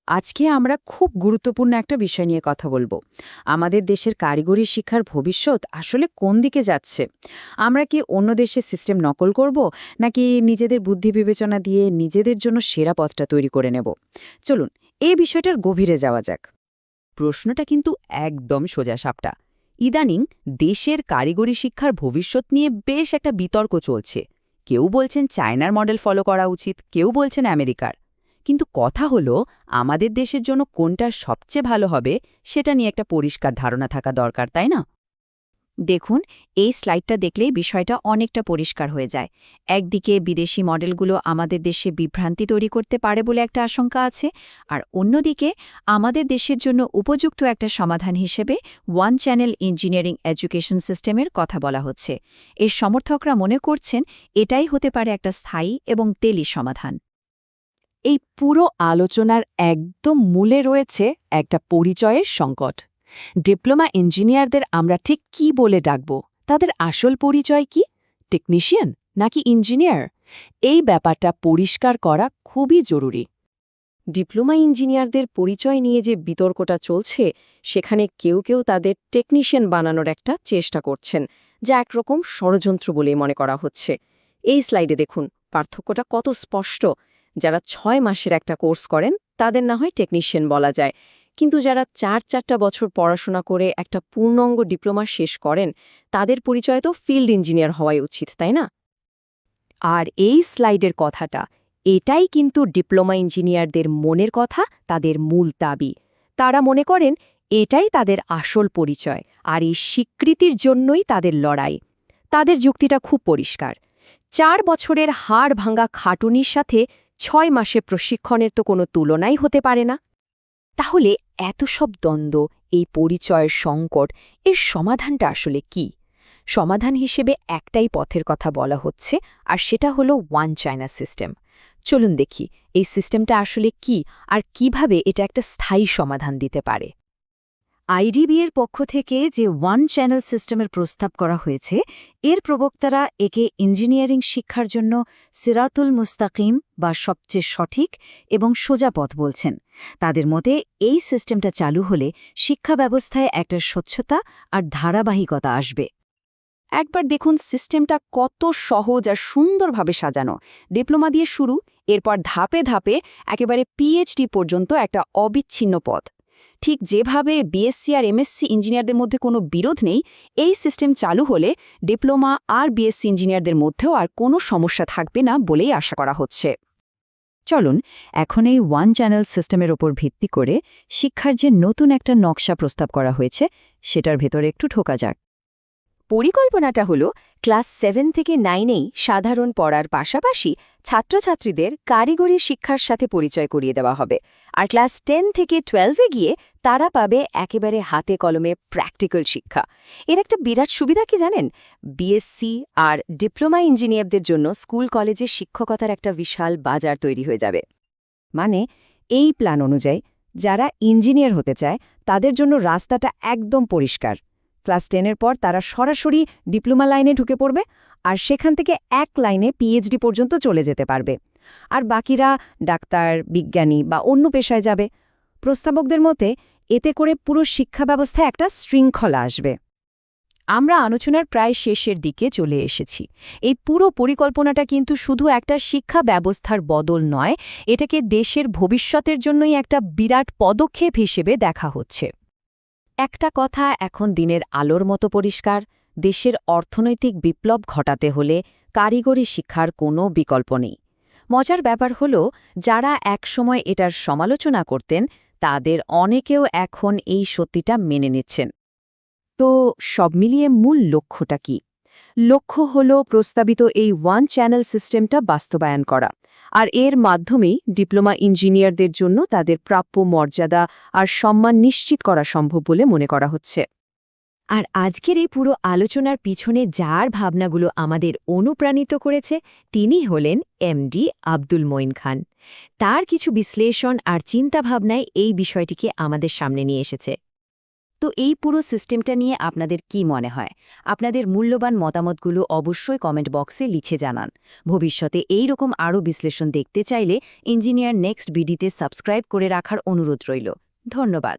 আজকে আমরা খুব গুরুত্বপূর্ণ একটা বিষয় নিয়ে কথা বলবো। আমাদের দেশের কারিগরি শিক্ষার ভবিষ্যৎ আসলে কোন দিকে যাচ্ছে? আমরা কি অন্য দেশের সিস্টেম নকল করব, নাকি নিজেদের বুদ্ধি বিবেচনা দিয়ে নিজেদের জন্য সেরা পথটা তৈরি করে নেব? চলুন, এই বিষয়টার গভীরে যাওয়া যাক। প্রশ্নটা কিন্তু একদম সোজাসাপটা। ইদানিং দেশের কারিগরি শিক্ষার ভবিষ্যৎ নিয়ে বেশ একটা বিতর্ক চলছে। কেউ বলছেন চায়নার মডেল ফলো করা উচিত, কেউ বলছেন আমেরিকার। কিন্তু কথা হলো, আমাদের দেশের জন্য কোনটা সবচেয়ে ভালো হবে সেটা নিয়ে একটা পরিষ্কার ধারণা থাকা দরকার, তাই না? দেখুন, এই স্লাইডটা দেখলেই বিষয়টা অনেকটা পরিষ্কার হয়ে যায়। একদিকে বিদেশি মডেলগুলো আমাদের দেশে বিভ্রান্তি তৈরি করতে পারে বলে একটা আশঙ্কা আছে, আর অন্যদিকে আমাদের দেশের জন্য উপযুক্ত একটা সমাধান হিসেবে ওয়ান চ্যানেল ইঞ্জিনিয়ারিং এডুকেশন সিস্টেমের কথা বলা হচ্ছে। এর সমর্থকরা মনে করছেন এটাই হতে পারে একটা স্থায়ী এবং তেলি সমাধান। এই পুরো আলোচনার একদম মূলে রয়েছে একটা পরিচয়ের সংকট। ডিপ্লোমা ইঞ্জিনিয়ারদের আমরা ঠিক কি বলে ডাকব? তাদের আসল পরিচয় কি? টেকনিশিয়ান নাকি ইঞ্জিনিয়ার? এই ব্যাপারটা পরিষ্কার করা খুবই জরুরি। ডিপ্লোমা ইঞ্জিনিয়ারদের পরিচয় নিয়ে যে বিতর্কটা চলছে, সেখানে কেউ কেউ তাদের টেকনিশিয়ান বানানোর একটা চেষ্টা করছেন, যা একরকম ষড়যন্ত্র বলেই মনে করা হচ্ছে। এই স্লাইডে দেখুন পার্থক্যটা কত স্পষ্ট। যারা 6 মাসের একটা কোর্স করেন তাদের না হয় টেকনিশিয়ান বলা যায়, কিন্তু যারা 4-4টা বছর পড়াশোনা করে একটা পূর্ণাঙ্গ ডিপ্লোমা শেষ করেন, তাদের পরিচয় তো ফিল্ড ইঞ্জিনিয়ার হওয়াই উচিত, তাই না? আর এই স্লাইডের কথাটা, এটাই কিন্তু ডিপ্লোমা ইঞ্জিনিয়ারদের মনের কথা, তাদের মূল দাবি। তারা মনে করেন এটাই তাদের আসল পরিচয়, আর এই স্বীকৃতির জন্যই তাদের লড়াই। তাদের যুক্তিটা খুব পরিষ্কার। 4 বছরের হাড় ভাঙা খাটুনির সাথে 6 মাসে প্রশিক্ষণের তো কোনো তুলনাই হতে পারে না। তাহলে এত সব দ্বন্দ্ব, এই পরিচয়ের সংকট, এর সমাধানটা আসলে কি? সমাধান হিসেবে একটাই পথের কথা বলা হচ্ছে, আর সেটা হলো ওয়ান চায়না সিস্টেম। চলুন দেখি এই সিস্টেমটা আসলে কি, আর কিভাবে এটা একটা স্থায়ী সমাধান দিতে পারে। আইডিবি-এর পক্ষ থেকে যে ওয়ান চ্যানেল সিস্টেমের প্রস্তাব করা হয়েছে, এর প্রবক্তারা একে ইঞ্জিনিয়ারিং শিক্ষার জন্য সিরাতুল মুস্তাকিম বা সবচেয়ে সঠিক এবং সোজা পথ বলছেন। তাদের মতে এই সিস্টেমটা চালু হলে শিক্ষা ব্যবস্থায় একটা স্বচ্ছতা আর ধারাবাহিকতা আসবে। একবার দেখুন সিস্টেমটা কত সহজ আর সুন্দরভাবে সাজানো। ডিপ্লোমা দিয়ে শুরু, এরপর ধাপে ধাপে একেবারে পিএইচডি পর্যন্ত একটা অবিচ্ছিন্ন পথ। ঠিক যেভাবে বিএসসি আর এমএসসি ইঞ্জিনিয়ারদের মধ্যে কোনো বিরোধ নেই, এই সিস্টেম চালু হলে ডিপ্লোমা আর বিএসসি ইঞ্জিনিয়ারদের মধ্যেও আর কোনো সমস্যা থাকবে না বলেই আশা করা হচ্ছে। চলুন এখন এই ওয়ান চ্যানেল সিস্টেমের ওপর ভিত্তি করে শিক্ষার যে নতুন একটা নকশা প্রস্তাব করা হয়েছে, সেটার ভেতরে একটু ঢোকা যাক। পরিকল্পনাটা হলো ক্লাস 7 থেকে 9-এই সাধারণ পড়ার পাশাপাশি ছাত্রছাত্রীদের কারিগরি শিক্ষার সাথে পরিচয় করিয়ে দেওয়া হবে, আর ক্লাস 10 থেকে 12-এ গিয়ে তারা পাবে একেবারে হাতে কলমে প্র্যাকটিক্যাল শিক্ষা। এর একটা বিরাট সুবিধা কি জানেন? বিএসসি আর ডিপ্লোমা ইঞ্জিনিয়ারদের জন্য স্কুল কলেজে শিক্ষকতার একটা বিশাল বাজার তৈরি হয়ে যাবে। মানে এই প্ল্যান অনুযায়ী যারা ইঞ্জিনিয়ার হতে চায় তাদের জন্য রাস্তাটা একদম পরিষ্কার। ক্লাস 10-এর পর তারা সরাসরি ডিপ্লোমা লাইনে ঢুকে পড়বে, আর সেখান থেকে এক লাইনে পিএইচডি পর্যন্ত চলে যেতে পারবে। আর বাকিরা ডাক্তার, বিজ্ঞানী বা অন্য পেশায় যাবে। প্রস্তাবকদের মতে এতে করে পুরো শিক্ষা ব্যবস্থায় একটা শৃঙ্খলা আসবে। আমরা আলোচনার প্রায় শেষের দিকে চলে এসেছি। এই পুরো পরিকল্পনাটা কিন্তু শুধু একটা শিক্ষা ব্যবস্থার বদল নয়, এটাকে দেশের ভবিষ্যতের জন্যই একটা বিরাট পদক্ষেপ হিসেবে দেখা হচ্ছে। একটা কথা এখন দিনের আলোর মতো পরিষ্কার, দেশের অর্থনৈতিক বিপ্লব ঘটাতে হলে কারিগরি শিক্ষার কোনো বিকল্প নেই। মজার ব্যাপার হল, যারা একসময় এটার সমালোচনা করতেন তাদের অনেকেও এখন এই সত্যিটা মেনে নিচ্ছেন। তো সব মিলিয়ে মূল লক্ষ্যটা কি? লক্ষ্য হল প্রস্তাবিত এই ওয়ান চ্যানেল সিস্টেমটা বাস্তবায়ন করা, আর এর মাধ্যমেই ডিপ্লোমা ইঞ্জিনিয়ারদের জন্য তাদের প্রাপ্য মর্যাদা আর সম্মান নিশ্চিত করা সম্ভব বলে মনে করা হচ্ছে। আর আজকের এই পুরো আলোচনার পিছনে যার ভাবনাগুলো আমাদের অনুপ্রাণিত করেছে, তিনি হলেন এমডি আব্দুল মঈন খান। তার কিছু বিশ্লেষণ আর চিন্তাভাবনায় এই বিষয়টিকে আমাদের সামনে নিয়ে এসেছে। তো এই পুরো সিস্টেমটা নিয়ে আপনাদের কি মনে হয়? আপনাদের মূল্যবান মতামতগুলো অবশ্যই কমেন্ট বক্সে লিখে জানান। ভবিষ্যতে এই রকম আরও বিশ্লেষণ দেখতে চাইলে ইঞ্জিনিয়ার নেক্সট বিডিতে সাবস্ক্রাইব করে রাখার অনুরোধ রইল। ধন্যবাদ।